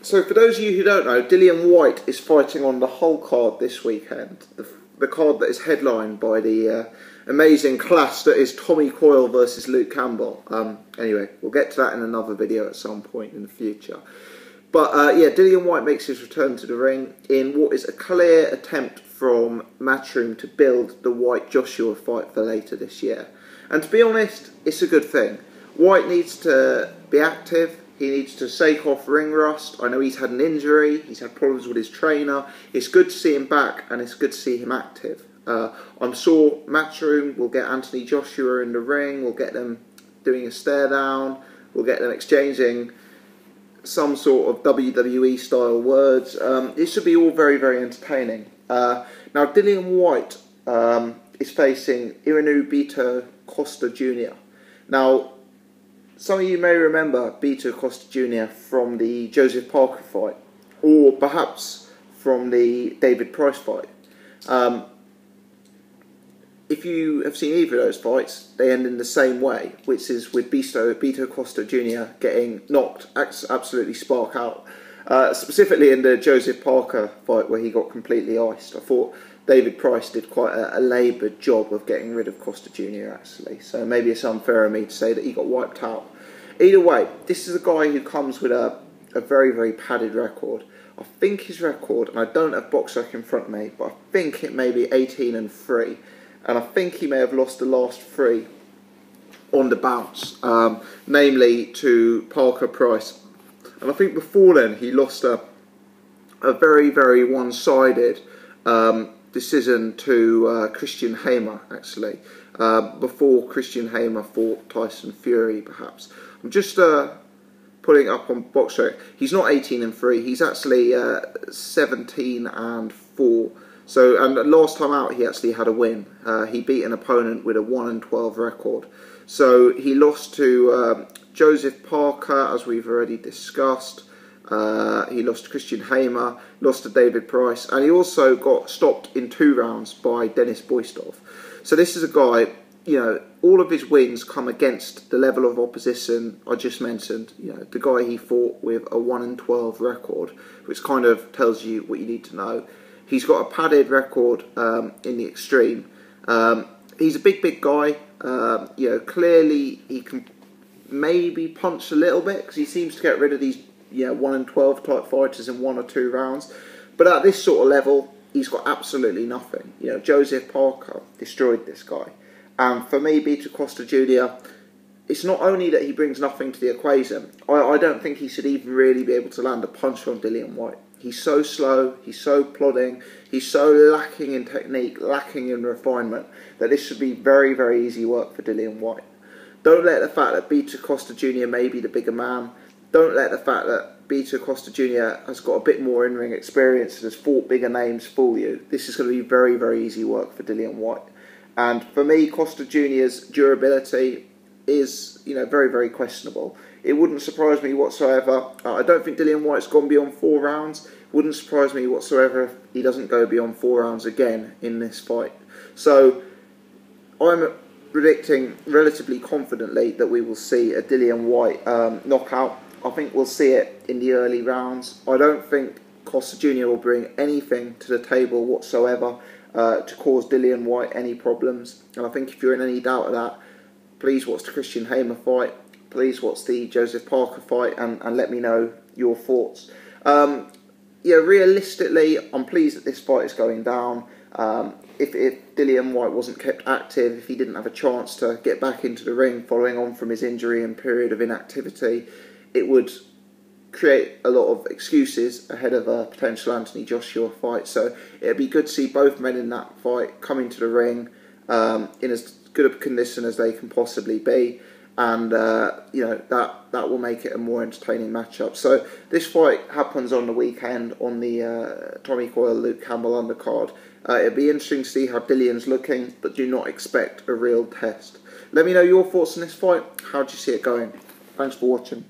So for those of you who don't know, Dillian Whyte is fighting on the whole card this weekend. The card that is headlined by the amazing clash that is Tommy Coyle versus Luke Campbell. Anyway, we'll get to that in another video at some point in the future. But yeah, Dillian Whyte makes his return to the ring in what is a clear attempt from Matchroom to build the Whyte-Joshua fight for later this year. And to be honest, it's a good thing. Whyte needs to be active. He needs to shake off ring rust. I know he's had an injury. He's had problems with his trainer. It's good to see him back, and it's good to see him active. I'm sure Matchroom will get Anthony Joshua in the ring. We'll get them doing a stare down. We'll get them exchanging some sort of WWE style words. It should be all very, very entertaining. Now, Dillian Whyte is facing Irineu Beato Costa Jr. Now, some of you may remember Beato Costa Jr. from the Joseph Parker fight, or perhaps from the David Price fight. If you have seen either of those fights, they end in the same way, which is with Beato Costa Jr. getting knocked absolutely spark out. Specifically in the Joseph Parker fight where he got completely iced. I thought David Price did quite a laboured job of getting rid of Costa Jr. actually, so maybe it's unfair of me to say that he got wiped out. Either way, this is a guy who comes with a very, very padded record. I think his record, and I don't have BoxRec in front of me, but I think it may be 18-3, and I think he may have lost the last 3 on the bounce, namely to Parker Price. And I think before then he lost a very, very one-sided decision to Christian Hamer, actually, before Christian Hamer fought Tyson Fury, perhaps. I'm just putting it up on BoxRec. He's not 18-3, he's actually 17-4. So, and last time out he actually had a win. He beat an opponent with a 1-12 record. So he lost to Joseph Parker, as we've already discussed. He lost to Christian Hamer, lost to David Price, and he also got stopped in 2 rounds by Dennis Boistov. So this is a guy, you know, all of his wins come against the level of opposition I just mentioned. You know, the guy he fought with a 1-12 record, which kind of tells you what you need to know. He's got a padded record in the extreme. He's a big guy. You know, clearly he can maybe punch a little bit because he seems to get rid of these 1-12 type fighters in 1 or 2 rounds. But at this sort of level, he's got absolutely nothing. You know, Joseph Parker destroyed this guy. And for me, Beato Costa Jr., it's not only that he brings nothing to the equation. I don't think he should even really be able to land a punch on Dillian Whyte. He's so slow, he's so plodding, he's so lacking in technique, lacking in refinement, that this should be very, very easy work for Dillian Whyte. Don't let the fact that Beato Costa Jr. may be the bigger man, don't let the fact that Beato Costa Jr. has got a bit more in-ring experience and has fought bigger names fool you. This is going to be very, very easy work for Dillian Whyte. And for me, Costa Jr.'s durability is, very, very questionable. It wouldn't surprise me whatsoever. I don't think Dillian Whyte's gone beyond 4 rounds. Wouldn't surprise me whatsoever if he doesn't go beyond 4 rounds again in this fight. So I'm predicting relatively confidently that we will see a Dillian Whyte knockout. I think we'll see it in the early rounds. I don't think Costa Jr. will bring anything to the table whatsoever to cause Dillian Whyte any problems. And I think if you're in any doubt of that, please watch the Christian Hamer fight. Please watch the Joseph Parker fight and let me know your thoughts. Yeah, realistically, I'm pleased that this fight is going down. If Dillian Whyte wasn't kept active, if he didn't have a chance to get back into the ring following on from his injury and period of inactivity, it would create a lot of excuses ahead of a potential Anthony Joshua fight. So it'd be good to see both men in that fight come into the ring in as good a condition as they can possibly be. And, that will make it a more entertaining matchup. So this fight happens on the weekend on the Tommy Coyle, Luke Campbell undercard. It'll be interesting to see how Dillian's looking, but do not expect a real test. Let me know your thoughts on this fight. How do you see it going? Thanks for watching.